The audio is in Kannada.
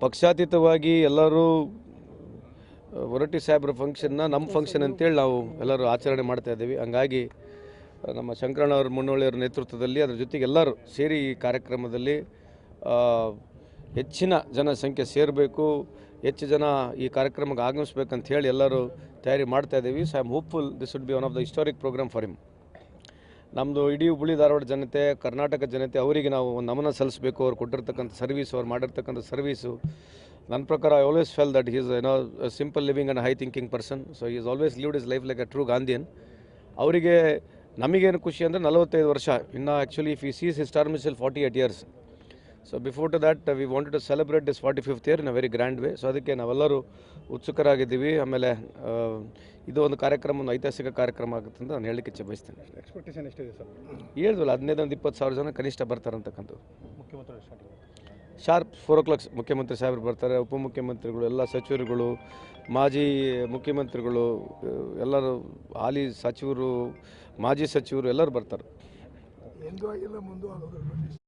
ಪಕ್ಷಾತೀತವಾಗಿ ಎಲ್ಲರೂ ಹೊರಟ್ಟಿ ಸಾಹೇಬ್ರ ಫಂಕ್ಷನ್ನ ನಮ್ಮ ಫಂಕ್ಷನ್ ಅಂತೇಳಿ ನಾವು ಎಲ್ಲರೂ ಆಚರಣೆ ಮಾಡ್ತಾ ಇದ್ದೀವಿ. ಹಂಗಾಗಿ ನಮ್ಮ ಶಂಕರಣ್ಣ ಅವ್ರ ಮುನ್ನೋಳಿಯವರ ನೇತೃತ್ವದಲ್ಲಿ ಅದರ ಜೊತೆಗೆ ಎಲ್ಲರೂ ಸೇರಿ ಈ ಕಾರ್ಯಕ್ರಮದಲ್ಲಿ ಹೆಚ್ಚಿನ ಜನಸಂಖ್ಯೆ ಸೇರಬೇಕು, ಹೆಚ್ಚು ಜನ ಈ ಕಾರ್ಯಕ್ರಮಕ್ಕೆ ಆಗಮಿಸಬೇಕಂತ ಹೇಳಿ ಎಲ್ಲರೂ ತಯಾರಿ ಮಾಡ್ತಾ ಇದ್ದೀವಿ. So I am hopeful this would be one of the historic program for him. ನಮ್ಮದು ಇಡೀ ಹುಬ್ಬಳ್ಳಿ ಧಾರವಾಡ ಜನತೆ, ಕರ್ನಾಟಕ ಜನತೆ ಅವರಿಗೆ ನಾವು ಒಂದು ನಮನ ಸಲ್ಲಿಸಬೇಕು. ಅವ್ರು ಕೊಟ್ಟಿರ್ತಕ್ಕಂಥ ಸರ್ವೀಸು, ಅವ್ರು ಮಾಡಿರ್ತಕ್ಕಂಥ ಸರ್ವೀಸು ನನ್ನ ಪ್ರಕಾರ I always feel that he is simple living and high thinking person. So he is always lived his life like a true Gandhian. ಅವರಿಗೆ ನಮಗೇನು ಖುಷಿ ಅಂದರೆ 45 ವರ್ಷ ಇನ್ನು. Actually if he sees his term is 48 years. So before to that we wanted to celebrate this 45th year in a very grand way. So ಅದಕ್ಕೆ ನಾವೆಲ್ಲರೂ ಉತ್ಸುಕರಾಗಿದ್ದೀವಿ. ಆಮೇಲೆ ಇದು ಒಂದು ಕಾರ್ಯಕ್ರಮ, ಒಂದು ಐತಿಹಾಸಿಕ ಕಾರ್ಯಕ್ರಮ ಆಗುತ್ತೆ ಅಂತ ನಾನು ಹೇಳಲಿಕ್ಕೆ ಇಚ್ಛೆ ಬಯಸ್ತೇನೆ. ಎಕ್ಸ್ಪೆಕ್ಟೇಷನ್ ಎಷ್ಟಿದೆ ಸರ್? ಹೇಳಿದ್ವಲ್ಲ 15-20 ಜನ ಕನಿಷ್ಠ ಬರ್ತಾರಂತಕ್ಕಂಥದ್ದು. ಮುಖ್ಯಮಂತ್ರಿ ಶಾರ್ಪ್ 4 o'clock ಮುಖ್ಯಮಂತ್ರಿ ಸಾಹೇಬರು ಬರ್ತಾರೆ, ಉಪಮುಖ್ಯಮಂತ್ರಿಗಳು, ಎಲ್ಲ ಸಚಿವರುಗಳು, ಮಾಜಿ ಮುಖ್ಯಮಂತ್ರಿಗಳು, ಎಲ್ಲರೂ, ಹಾಲಿ ಸಚಿವರು, ಮಾಜಿ ಸಚಿವರು ಎಲ್ಲರೂ ಬರ್ತಾರೆ.